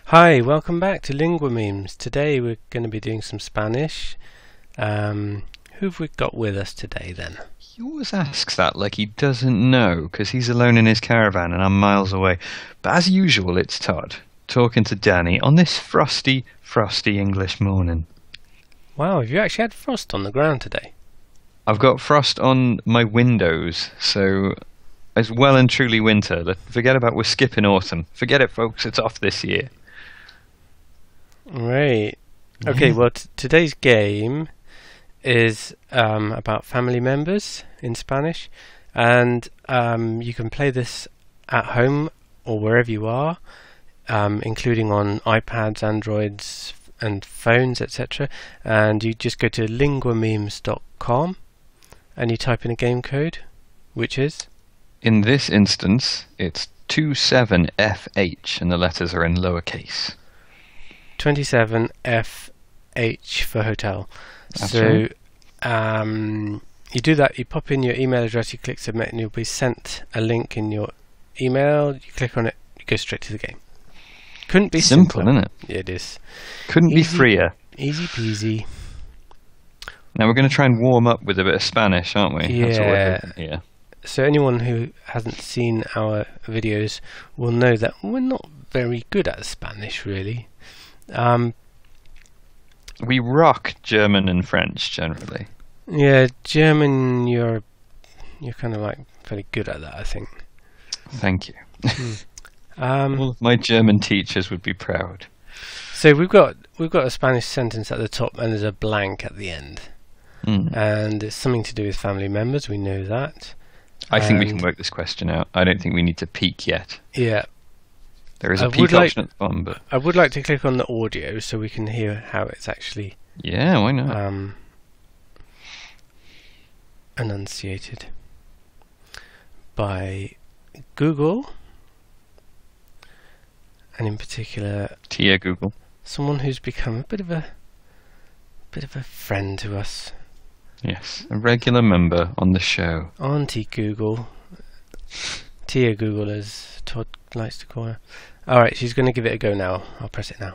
Hi, welcome back to Lingua Memes. Today we're going to be doing some Spanish. Who've we got with us today then? He always asks that like he doesn't know, because he's alone in his caravan and I'm miles away. But as usual, it's Todd, talking to Danny on this frosty, frosty English morning. Wow, have you actually had frost on the ground today? I've got frost on my windows, so it's well and truly winter. Forget about we're skipping autumn. Forget it, folks, it's off this year. Right. Okay, well today's game is about family members in Spanish, and you can play this at home or wherever you are, including on iPads, Androids and phones, etc. And you just go to linguamemes.com and you type in a game code, which is? In this instance, it's 27FH and the letters are in lowercase. 27FH for hotel. That's So right. you do that, you pop in your email address, you click submit, and you'll be sent a link in your email. You click on it, you go straight to the game. Couldn't be Simple, simpler. isn't it? It is. Couldn't be freer. Easy peasy. Now we're going to try and warm up with a bit of Spanish, aren't we? That's what we're Yeah. hoping here. So anyone who hasn't seen our videos will know that we're not very good at Spanish, really. We rock German and French generally. Yeah, German, you're kind of like very good at that, I think. Thank you. Um, Well, my German teachers would be proud. so we've got a Spanish sentence at the top and there's a blank at the end, Mm. and it's something to do with family members. We know that. I think we can And- work this question out. I don't think we need to peek yet. Yeah, There is I a would peek like- option at the bottom, but I would like to click on the audio so we can hear how it's actually yeah, why not? enunciated by Google, and in particular Tia Google. someone who's become a bit of a friend to us, Yes, a regular member on the show. Auntie Google, Tia Google as Todd likes to call her. Alright, she's going to give it a go now. I'll press it now.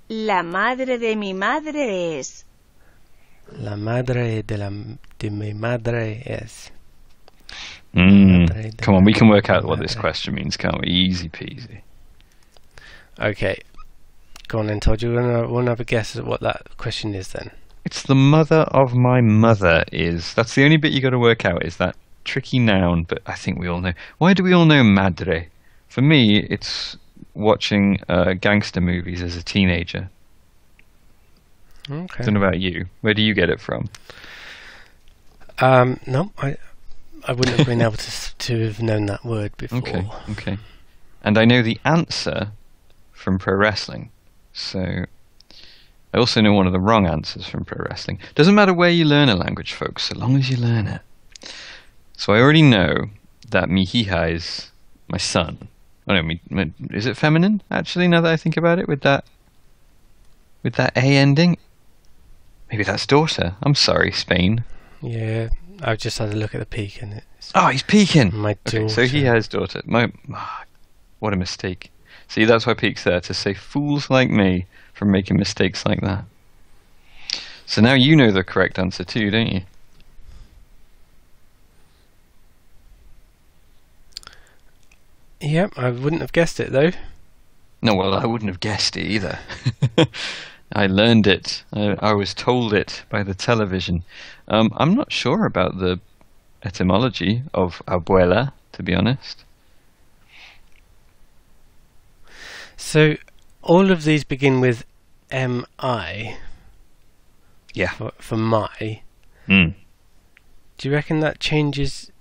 La madre de mi madre es. La madre de mi madre es. Come on, we can work out what this question means, can't we? Easy peasy. Okay, go on then, Todd. You want to have a guess at what that question is then? It's the mother of my mother is. That's the only bit you got to work out, is that tricky noun, but I think we all know. Why do we all know madre? For me, it's watching gangster movies as a teenager. Okay. I don't know about you. Where do you get it from? No, I wouldn't have been able to have known that word before. Okay. And I know the answer from pro wrestling. So I also know one of the wrong answers from pro wrestling. Doesn't matter where you learn a language, folks, so long as you learn it. So I already know that mi hija is my son. Oh no, is it feminine, actually, now that I think about it, with that A ending? Maybe that's daughter. I'm sorry, Spain. Yeah, I've just had a look at the peak and it's Oh, he's peeking! my daughter. Okay, so he has daughter. What a mistake. See, that's why Peak's there, to save fools like me from making mistakes like that. So now you know the correct answer too, don't you? Yep, I wouldn't have guessed it though. No, well, I wouldn't have guessed it either. I learned it. I was told it by the television. I'm not sure about the etymology of abuela, to be honest. So all of these begin with M-I. Yeah. For my. Mm. Do you reckon that changes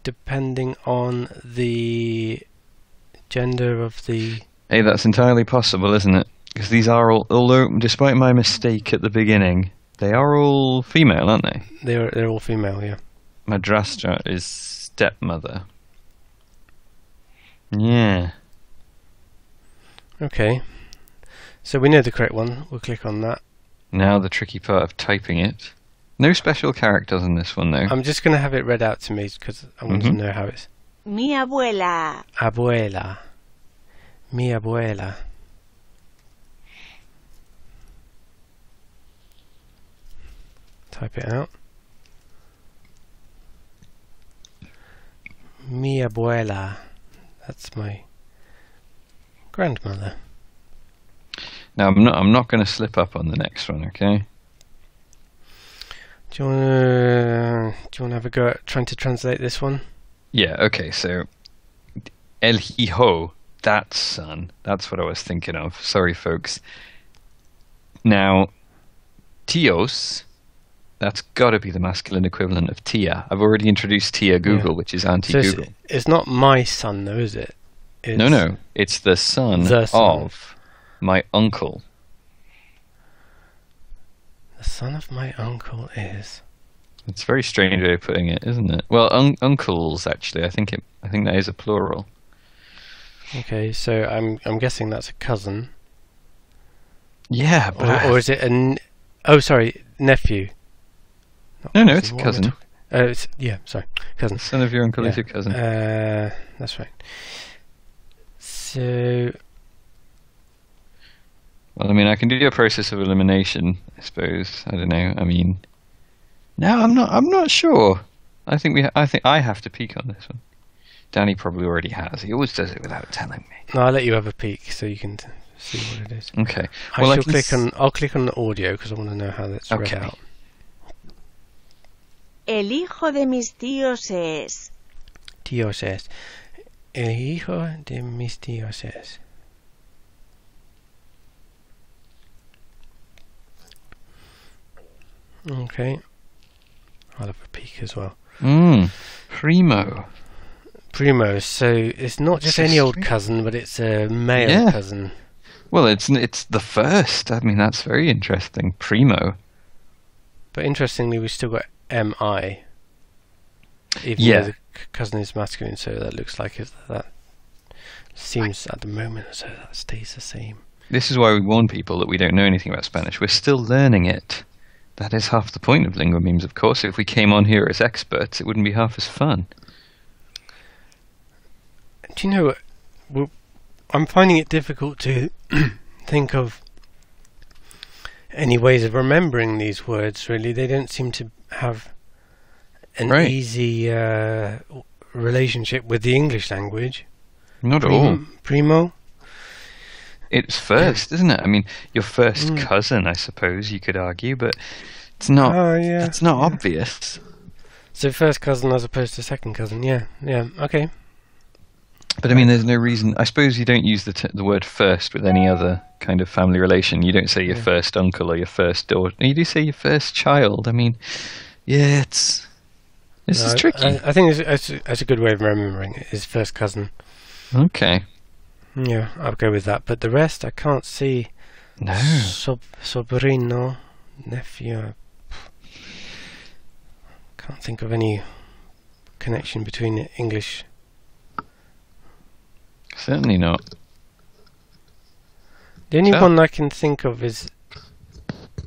depending on the gender of the... Hey, that's entirely possible, isn't it? Because these are all, although despite my mistake at the beginning, they are all female, aren't they? They're all female, yeah. Madrastra is stepmother. Yeah. Okay. So we know the correct one. We'll click on that. Now the tricky part of typing it. No special characters in this one, though. I'm just going to have it read out to me because I want to know how it's... Mi abuela. Abuela. Mi abuela. type it out. Mi abuela. That's my grandmother. Now I'm not going to slip up on the next one, okay? Do you want to have a go at trying to translate this one? Yeah, okay, so El hijo, that son. That's what I was thinking of. Sorry, folks. Now, tios, that's got to be the masculine equivalent of tia. I've already introduced Tia Google, which is Auntie So Google. it's not my son, though, is it? No, it's the son of my uncle. The son of my uncle is. It's a very strange way of putting it, isn't it? Well, uncles actually. I think that is a plural. Okay, so I'm guessing that's a cousin. Yeah, but Or is it nephew? No, it's a cousin. Sorry, cousin. The son of your uncle is your cousin. That's right. So, well, I mean, I can do a process of elimination, I suppose. I don't know. I mean, no, I'm not sure. I think I have to peek on this one. Danny probably already has. He always does it without telling me. No, I'll let you have a peek so you can see what it is. Okay. I'll click on the audio because I want to know how that's read out. El hijo de mis tíos es. Tíos es. El hijo de mis tíos es. Okay. I'll have a peek as well. Primo. Primo. So it's not just any old cousin, but it's a male cousin. Well, it's the first. I mean, that's very interesting. Primo. But interestingly, we've still got MI. Even though the cousin is masculine, so that looks like that seems at the moment so that stays the same. This is why we warn people that we don't know anything about Spanish. We're still learning it. That is half the point of Lingua Memes, of course. If we came on here as experts, it wouldn't be half as fun. Do you know what? I'm finding it difficult to think of any ways of remembering these words, really. They don't seem to have an easy relationship with the English language. Not at all. Primo? It's first, isn't it? I mean, your first cousin, I suppose you could argue, but it's not. It's not obvious. So first cousin as opposed to second cousin. Yeah. Okay. But I mean, there's no reason. I suppose you don't use the word first with any other kind of family relation. You don't say your first uncle or your first daughter. You do say your first child. I mean, this is tricky. I think that's a good way of remembering it. Is first cousin. Okay. Yeah, I'll go with that. But the rest, I can't see. No. Sobrino, nephew. Can't think of any connection between the English. Certainly not. The only one I can think of is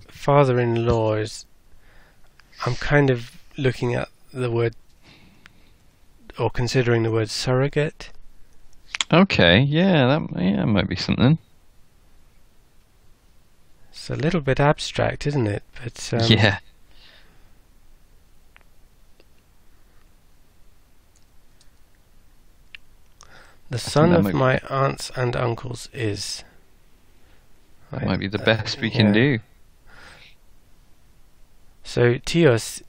father-in-law. I'm kind of looking at the word, or considering the word surrogate. Okay, that might be something. It's a little bit abstract, isn't it? But yeah. The son of my aunts and uncles is. That might be the best we can do. So tios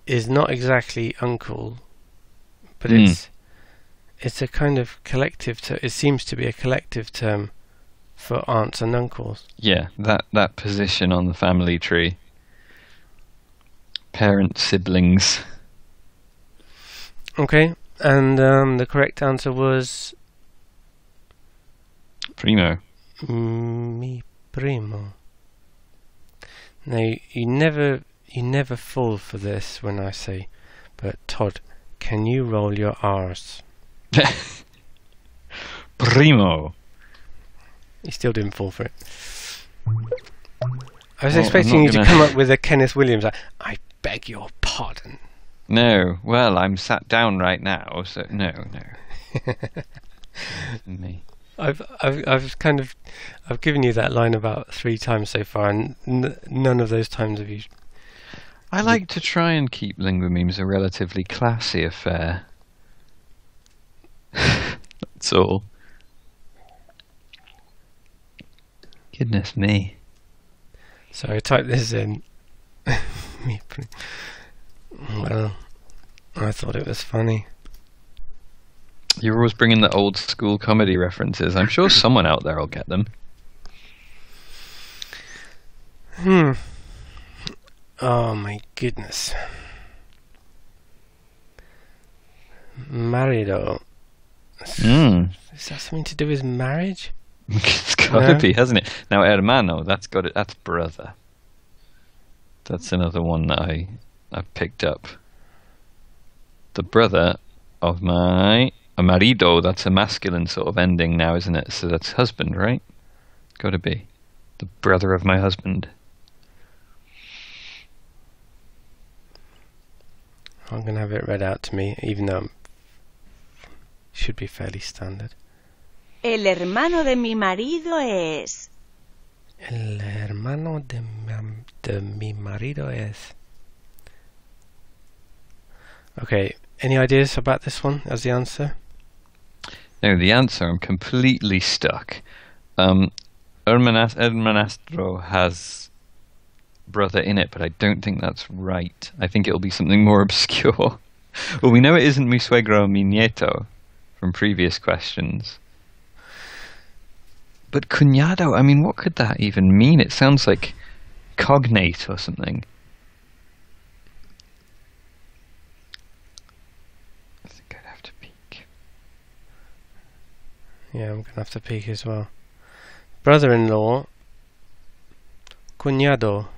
is not exactly uncle, but it's a kind of collective term. It seems to be a collective term for aunts and uncles. Yeah, that position on the family tree. Parents, siblings. Okay, and the correct answer was primo. Mi primo. Now you never fall for this when I say, but Todd, can you roll your R's? Primo. You still didn't fall for it. I was expecting you to come up with a Kenneth Williams. I beg your pardon. No, well, I'm sat down right now, so no. Me. I've given you that line about 3 times so far, and none of those times have you. I like to try and keep lingua memes a relatively classy affair. That's all. Goodness me. So I typed this in. Well, I thought it was funny. You're always bringing the old school comedy references. I'm sure someone out there will get them. Oh my goodness. Marido. Is that something to do with marriage? It's gotta be, hasn't it? Now, hermano, that's brother. That's another one that I picked up. The brother of my marido, that's a masculine sort of ending now, isn't it? So that's husband, right? Gotta be. The brother of my husband. I'm going to have it read out to me, even though it should be fairly standard. El hermano de mi marido es. El hermano de mi marido es. Okay, any ideas about this one as the answer? No, the answer, I'm completely stuck. Hermanastro has brother in it, but I don't think that's right. I think it'll be something more obscure. Well, we know it isn't mi suegro, mi nieto from previous questions. But cuñado, I mean, what could that even mean? It sounds like cognate or something. I think I'd have to peek. Yeah, I'm going to have to peek as well. Brother-in-law. Cuñado.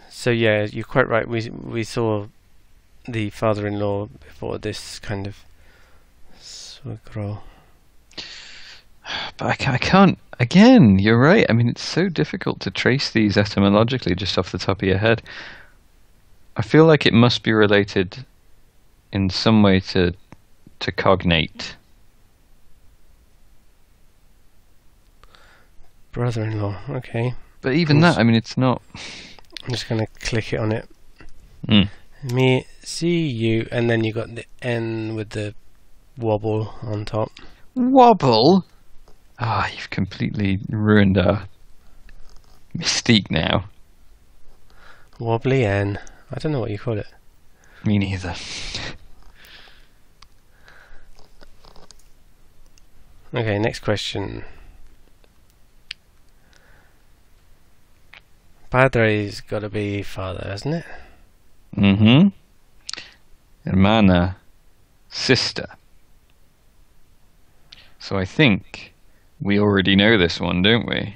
So yeah, you're quite right. We saw the father-in-law before this kind of suegro. But I can't. Again, you're right. I mean, it's so difficult to trace these etymologically just off the top of your head. I feel like it must be related in some way to cognate. Brother-in-law, okay. But even that, I mean, it's not. I'm just going to click it on it. Mm. Me, see you, and then you got the N with the wobble on top. Wobble? Ah, you've completely ruined our mystique now. Wobbly N. I don't know what you call it. Me neither. Okay, next question. Padre's got to be father, hasn't it? Mm-hmm. Hermana, sister. So I think we already know this one, don't we?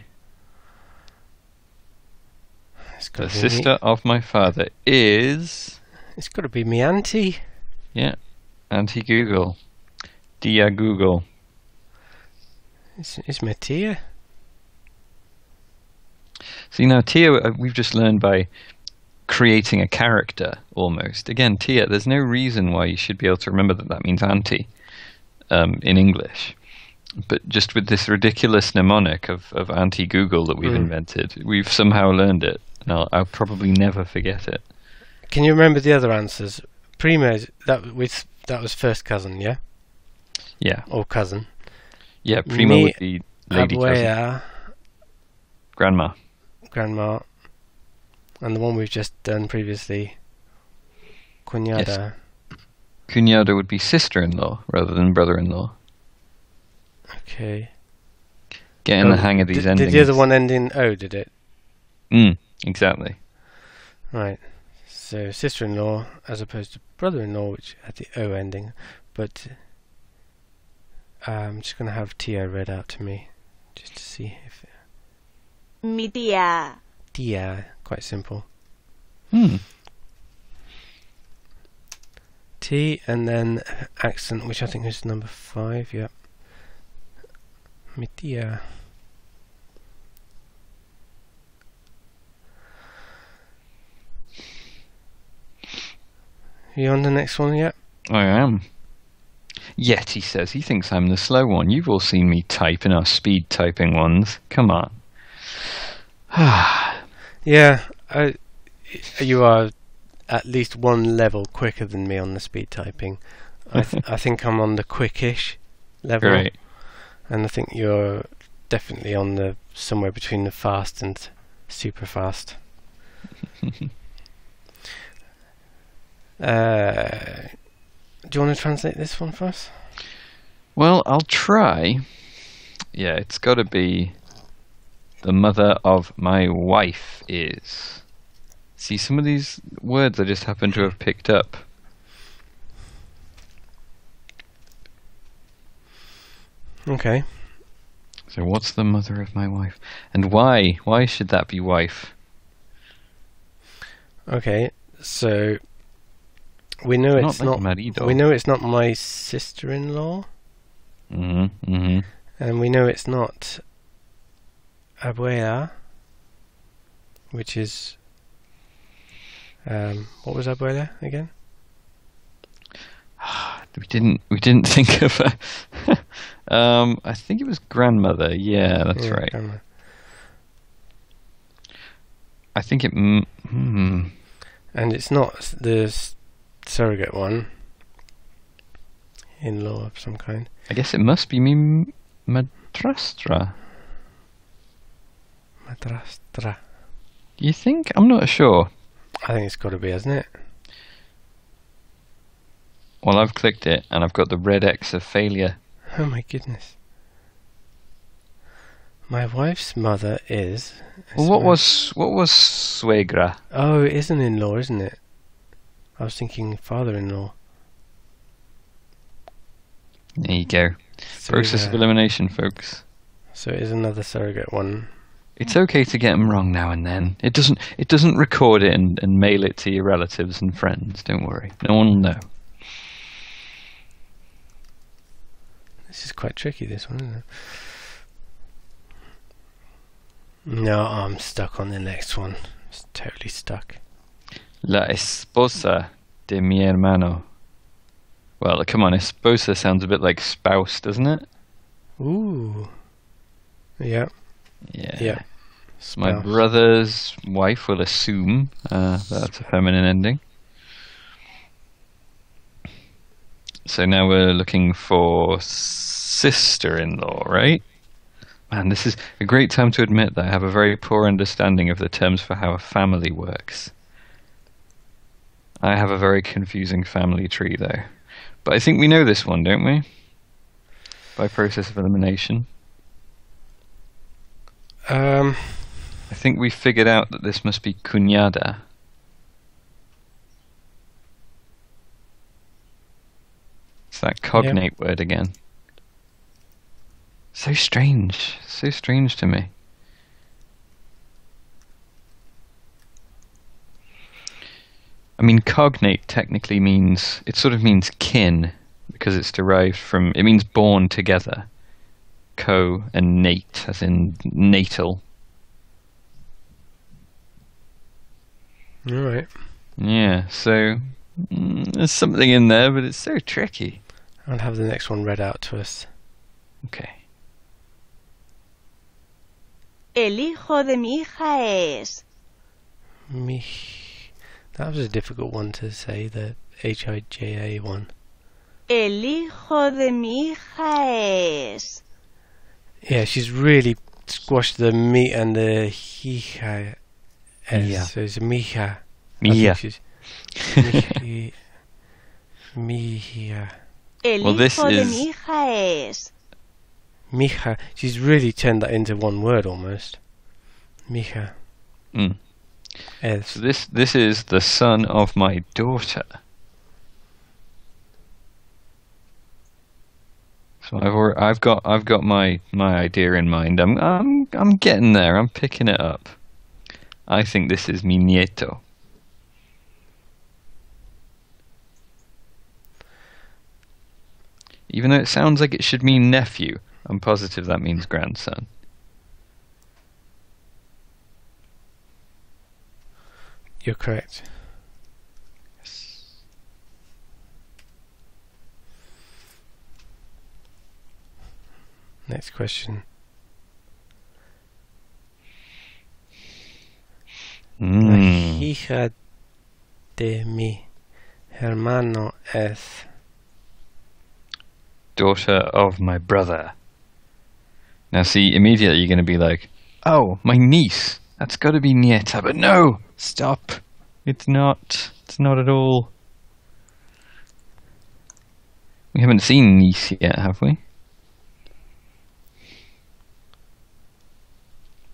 The sister of my father is... It's got to be me auntie. Yeah, Auntie Google. Dia Google. It's my tia. See, now Tia, we've just learned by creating a character, almost. Again, Tia, there's no reason why you should be able to remember that means auntie in English. But just with this ridiculous mnemonic of Auntie Google that we've invented, we've somehow learned it. And I'll probably never forget it. Can you remember the other answers? Prima, that was first cousin, yeah? Yeah. Or cousin. Yeah, prima would be lady abuela, cousin. Grandma. Grandma. And the one we've just done previously, cuñada. Yes. Cuñada would be sister-in-law rather than brother-in-law. Okay. Getting the hang of these endings. Did the other one end in O, did it? Exactly. Right. So sister-in-law as opposed to brother-in-law, which had the O ending. But I'm just going to have Tia read out to me, just to see if... Mi tía. Tia, quite simple. T and then accent, which I think is number 5, yeah. Mi tía. You on the next one yet? I am. Yet, he says, he thinks I'm the slow one. You've all seen me type in our speed typing ones. Come on. Yeah, you are at least one level quicker than me on the speed typing. I think I'm on the quickish level, Right. and I think you're definitely on the somewhere between the fast and super fast. Do you want to translate this one for us? Well, I'll try. Yeah, it's got to be the mother of my wife is. See, some of these words I just happen to have picked up. Okay. So what's the mother of my wife? And why? Why should that be wife? Okay. So we know it's like not. marido. We know it's not my sister-in-law, Mm-hmm. and we know it's not abuela, which is what was abuela again? We didn't think of a I think it was grandmother. Yeah, that's right. Grandma. I think it And it's not the surrogate one, in-law of some kind. I guess it must be mi madrastra. Madrastra. You think? I'm not sure. I think it's got to be, hasn't it? Well, I've clicked it and I've got the red X of failure. Oh my goodness. My wife's mother is. Well, what was suegra? Oh, it is an in-law, isn't it? I was thinking father-in-law. There you go. So Process of elimination, folks. So it is another surrogate one. It's okay to get them wrong now and then. It doesn't record it and mail it to your relatives and friends. Don't worry. No one will know. This is quite tricky, this one, isn't it? No, I'm stuck on the next one. It's totally stuck. La esposa de mi hermano. Well, come on, esposa sounds a bit like spouse, doesn't it? Ooh. Yeah. Yeah. Yeah. My Spouse. brother's wife will assume that's a feminine ending. So now we're looking for sister-in-law, right? Man, this is a great time to admit that I have a very poor understanding of the terms for how a family works. I have a very confusing family tree, though. But I think we know this one, don't we? By process of elimination. I think we figured out that this must be cuñada. It's that cognate word again. So strange to me. I mean, cognate technically means, it sort of means kin, because it's derived from, it means born together. Co and nate, as in natal. Alright. Yeah, so there's something in there, but it's so tricky. I'll have the next one read out to us. Okay. El hijo de mi hija es. That was a difficult one to say, the H-I-J-A one. El hijo de mi hija es. Yeah, she's really squashed the me and the hija. Yeah. So it's mija. Mija. Mija. El Well, this hijo de is- mi hija es. Mija. She's really turned that into one word almost. Mija. Mm. Es. So this is the son of my daughter. So I've got my idea in mind. I'm getting there. I'm picking it up. I think this is mi nieto. Even though it sounds like it should mean nephew, I'm positive that means grandson. You're correct. Next question. hija de mi hermano es. Daughter of my brother. Now see, immediately you're going to be like, oh, my niece. That's got to be nieta. But no! Stop. It's not. It's not at all. We haven't seen niece yet, have we?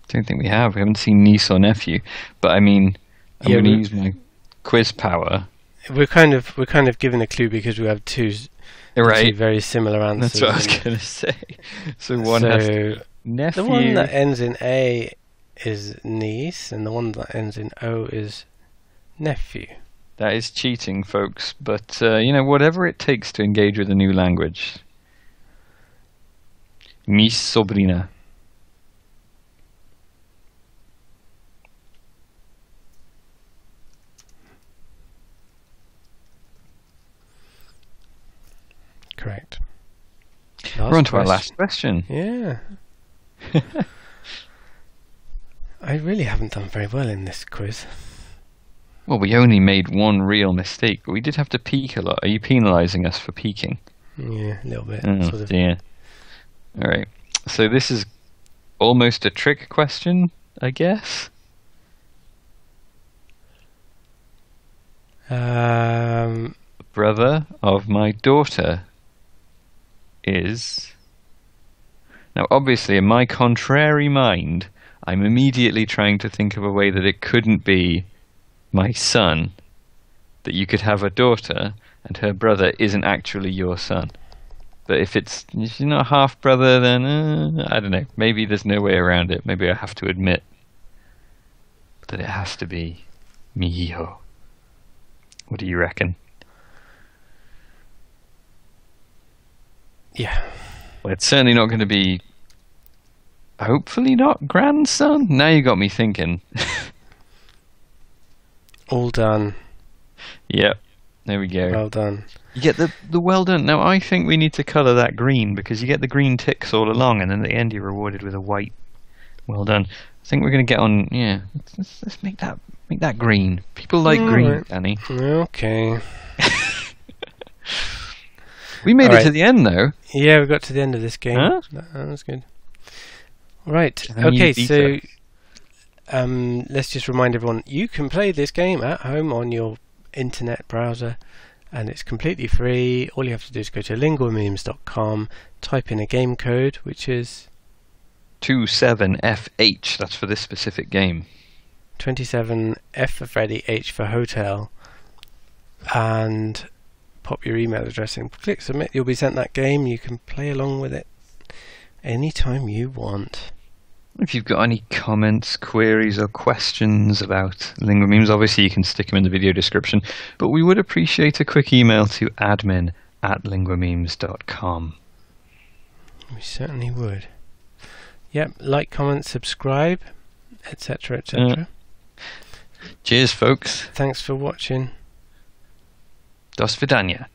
Don't think we have. We haven't seen niece or nephew. But I mean, I'm going to use my quiz power. We're kind of given a clue because we have two very similar answers. That's what I was going to say. So one has nephew. The one that ends in A is niece, and the one that ends in O is nephew. That is cheating, folks. But whatever it takes to engage with a new language. Mi sobrina. Correct. We're on to our last question. Yeah. I really haven't done very well in this quiz. Well, we only made one real mistake, but we did have to peek a lot. Are you penalising us for peeking? Yeah, a little bit. Oh, sort of. dear. All right. So this is almost a trick question, I guess. Brother of my daughter is... Now, obviously, in my contrary mind, I'm immediately trying to think of a way that it couldn't be my son, that you could have a daughter and her brother isn't actually your son. But if you're not half brother, then I don't know. Maybe there's no way around it. Maybe I have to admit that it has to be mi hijo. What do you reckon? Yeah. Well, it's certainly not going to be. Hopefully not grandson. Now you got me thinking. All done. Yep. There we go. Well done. You get the well done. Now I think we need to colour that green because you get the green ticks all along, and then at the end you're rewarded with a white. Well done. I think we're going to get on. Yeah. Let's make that green. People like green, right. Danny. Okay. We made it to the end though. Yeah, we got to the end of this game. Huh? That was good. Right. And Okay, so let's just remind everyone, you can play this game at home on your internet browser, and it's completely free. All you have to do is go to linguamemes.com, type in a game code, which is 27FH. That's for this specific game. 27F for Freddy, H for hotel, and pop your email address in. Click submit. You'll be sent that game. You can play along with it anytime you want. If you've got any comments, queries, or questions about Lingua Memes, obviously you can stick them in the video description. But we would appreciate a quick email to admin@linguamemes.com. We certainly would. Yep, like, comment, subscribe, etc., etc. Cheers, folks. Thanks for watching. Do svidania.